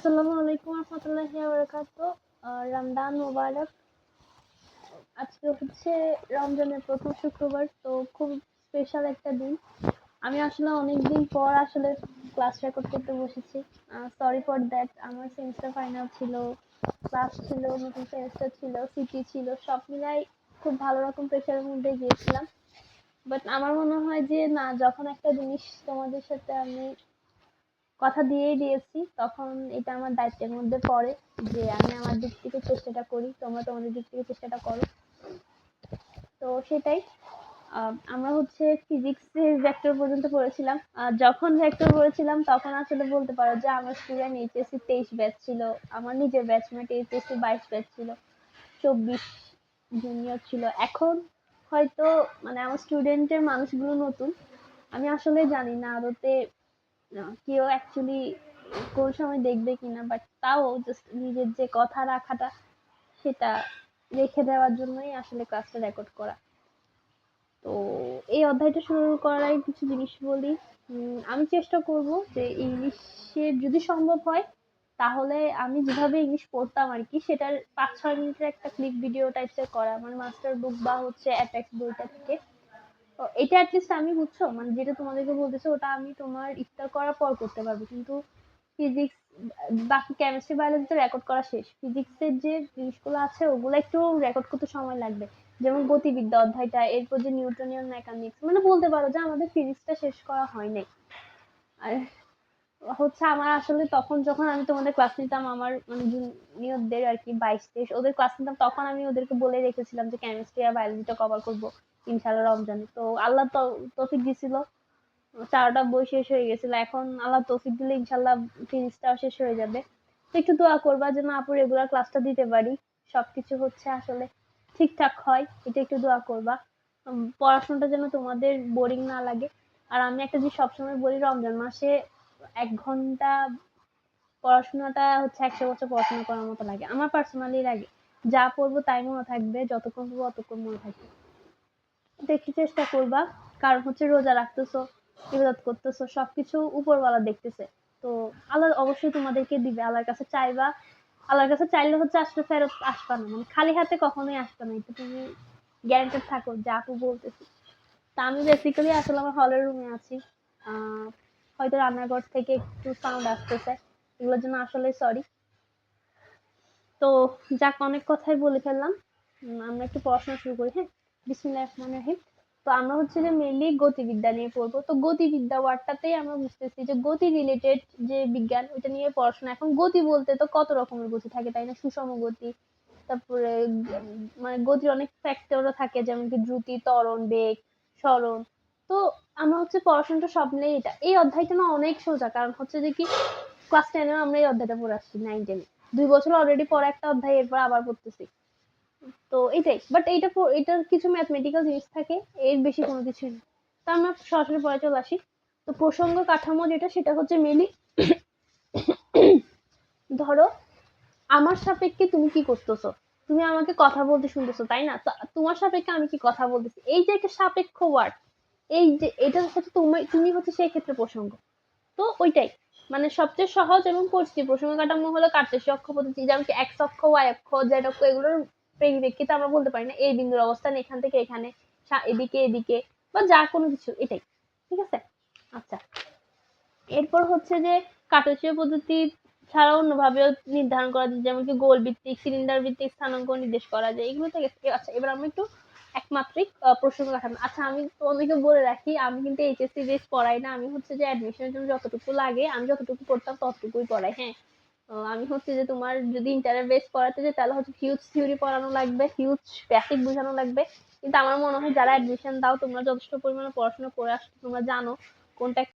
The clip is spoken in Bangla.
আসসালামু আলাইকুম রহমতুল্লাহি ওয়া বারাকাতুহু। রমজান মোবারক। আজকে হচ্ছে রমজানের প্রথম শুক্রবার, তো খুব স্পেশাল একটা দিন। আমি আসলে অনেকদিন পর আসলে ক্লাস রেকর্ড করতে বসেছি। Sorry for that. আমার সেমিস্টার ফাইনাল ছিল, ক্লাস ছিল, নতুন সেমিস্টার ছিল, সিটি ছিল, সব মিলাই খুব ভালো রকম প্রেশারের মধ্যে গিয়েছিলাম। বাট আমার মনে হয় যে না, যখন একটা জিনিস তোমাদের সাথে আমি কথা দিয়েই দিয়েছি, তখন এটা আমার দায়িত্বের মধ্যে পড়ে যে আমি আমার দিক থেকে চেষ্টাটা করি, তোমরা তোমাদের দিক থেকে চেষ্টাটা করো। তো সেটাই। আমরা হচ্ছে ফিজিক্সের ভেক্টর পর্যন্ত পড়েছিলাম। যখন ভেক্টর পড়েছিলাম তখন আসলে বলতে পারো যে আমার স্টুডেন্ট এইচএসসি 23 ব্যাচ ছিল, আমার নিজের ব্যাচমেট এইচএসসি 22 ব্যাচ ছিল, 24 জুনিয়র ছিল। এখন হয়তো মানে আমার স্টুডেন্টের মানুষগুলো নতুন, আমি আসলে জানি না আদতে কেউ অ্যাকচুয়ালি কোন সময় দেখবে কিনা, বাট তাও জাস্ট নিজের যে কথা রাখাটা সেটা রেখে দেওয়ার জন্যই আসলে ক্লাসটা রেকর্ড করা। তো এই অধ্যায়টা শুরু করার আগে কিছু জিনিস বলি। আমি চেষ্টা করব যে ইংলিশের যদি সম্ভব হয় তাহলে আমি যেভাবে ইংলিশ পড়তাম আর কি, সেটার 5-6 মিনিটের একটা ক্লিপ ভিডিও টাইপসের করা, মানে মাস্টার বুক বা হচ্ছে অ্যাপেক্স বইটা থেকে। তো এটা অ্যাটলিস্ট আমি, বুঝছো, মানে যেটা তোমাদেরকে বলতেছে ওটা আমি তোমার ইফতার করার পর করতে পারবো, কিন্তু ফিজিক্স, বাকি কেমিস্ট্রি বায়োলজি তো রেকর্ড করা শেষ। ফিজিক্সের যে জিনিসগুলো আছে ওগুলো একটু রেকর্ড করতে সময় লাগবে, যেমন গতিবিদ্যা অধ্যায়টা, এরপর যে নিউটনিয়ান মেকানিক্স, মানে বলতে পারো যে আমাদের ফিজিক্সটা শেষ করা হয় নাই। আর হচ্ছে আমার আসলে তখন যখন আমি তোমাদের ক্লাস নিতাম, আমার মানে জুনিয়রদের আর কি, 22-23 ওদের ক্লাস নিতাম, তখন আমি ওদেরকে বলে রেখেছিলাম যে কেমিস্ট্রি আর বায়োলজিটা কভার করবো ইনশাআল্লাহ রমজানে। তো আল্লাহ তো তৌফিক দিছিল, 4টা বই শেষ হয়ে গেছিল। এখন আল্লাহ তৌফিক দিলে ইনশাআল্লাহ ফিজিক্সটাও শেষ হয়ে যাবে। তো একটু দোয়া করবা যেন আপু রেগুলার ক্লাসটা দিতে পারি, সবকিছু হচ্ছে আসলে ঠিকঠাক হয়, এটা একটু দোয়া করবা। পড়াশোনাটা যেন তোমাদের বোরিং না লাগে। আর আমি একটা জিনিস সবসময় বলি, রমজান মাসে 1 ঘন্টা পড়াশোনাটা হচ্ছে 100 বছর পড়াশোনা করার মতো লাগে, আমার পার্সোনালি লাগে। যা পড়বো তাই মনে থাকবে, যতক্ষণ পড়বো অতক্ষণ মনে থাকবে। দেখি চেষ্টা করবা, কারণ হচ্ছে রোজা রাখতেছো, ইবাদত করতেছো, সবকিছু উপরওয়ালা দেখতেছে। তো আল্লাহ অবশ্যই তোমাদেরকে দিবে, আল্লাহর কাছে চাইবা। আল্লাহর কাছে চাইলে হচ্ছে আসলে ফেরত আসবা না, মানে খালি হাতে কখনোই আসবে না, এটা তুমি গ্যারান্টেড থাকো, যা আপু বলতেছি। তা আমি বেসিক্যালি আসলে আমার হলের রুমে আছি। আহ হয়তো রান্নাঘর থেকে একটু সাউন্ড আসতেছে, এগুলোর জন্য আসলে সরি। তো যাক, অনেক কথাই বলে ফেললাম। আমরা একটু পড়াশোনা শুরু করি, হ্যাঁ। বিসমিল্লাহির রহমানির রহিম। তো আমরা হচ্ছে যে মেইনলি গতিবিদ্যা নিয়ে পড়বো। তো গতিবিদ্যা ওয়ার্ডটাতেই আমরা বুঝতেছি যে গতি রিলেটেড যে বিজ্ঞান, ওইটা নিয়ে পড়াশোনা। এখন গতি বলতে তো কত রকমের গতি থাকে, তাই না? সুষম গতি, তারপরে মানে গতির অনেক ফ্যাক্টরও থাকে, যেমন কি দ্রুতি, ত্বরণ, বেগ, সরণ। তো আমরা হচ্ছে পড়াশোনাটা সব মিলে এটা, এই অধ্যায়টা না অনেক সোজা, কারণ হচ্ছে যে কি ক্লাস 10 আমরা এই অধ্যায়টা পড়ে আসছি, 9-10 2 বছর অলরেডি পড়া একটা অধ্যায়, এরপর আবার পড়তেছি। তো এটাই, বাট এটার কিছু ম্যাথমেটিক্যাল জিনিস থাকে, এর বেশি কোনো কিছু নেই। তো আমরা সরাসরি পড়ে চলে আসি। তো প্রসঙ্গ কাঠামো যেটা, সেটা হচ্ছে মেনলি ধরো আমার সাপেক্ষে তুমি কি করতেছো, তুমি আমাকে কথা বলতে শুনতেছো, তাই না? তো তোমার সাপেক্ষে আমি কি কথা বলতেছি, এই যে একটা সাপেক্ষ ওয়ার্ড, এই যে এটা হচ্ছে তুমি হচ্ছে সেই ক্ষেত্রে প্রসঙ্গ। তো ওইটাই মানে সবচেয়ে সহজ এবং পরিচিত প্রসঙ্গ কাঠামো হলো কার্টেসীয় অক্ষ পদ্ধতি, যেমন কি এক্স অক্ষ, ওয়াই অক্ষ, জেড অক্ষ, এগুলোর পরিপ্রেক্ষিতে আমরা বলতে পারি না এই বিন্দুর অবস্থান এখান থেকে এখানে, এদিকে এদিকে, বা যা কোনো কিছু, এটাই। ঠিক আছে? আচ্ছা, এরপর হচ্ছে যে কার্টেসীয় পদ্ধতি ছাড়া অন্যভাবেও নির্ধারণ করা যায়, যেমন কি গোল ভিত্তিক, সিলিন্ডার ভিত্তিক স্থানাঙ্ক নির্দেশ করা যায়, এগুলো থেকে। আচ্ছা, এবার আমরা একটু একমাত্রিক প্রসঙ্গ কাঠামো। আচ্ছা, আমি তোমাদেরকে বলে রাখি, আমি কিন্তু এইচএসসি বেস পড়াই না, আমি হচ্ছে যে অ্যাডমিশনের জন্য যতটুকু লাগে আমি যতটুকু পড়তাম ততটুকুই পড়াই, হ্যাঁ। আমি হচ্ছে যে তোমার যদি ইন্টারের বেস পড়াতে যাই তাহলে হচ্ছে হিউজ থিওরি পড়ানো লাগবে, হিউজ বেসিক বোঝানো লাগবে। কিন্তু আমার মনে হয় যারা অ্যাডমিশন দাও তোমরা যথেষ্ট পরিমাণে পড়াশোনা করে আসছো, তোমরা জানো কোনটা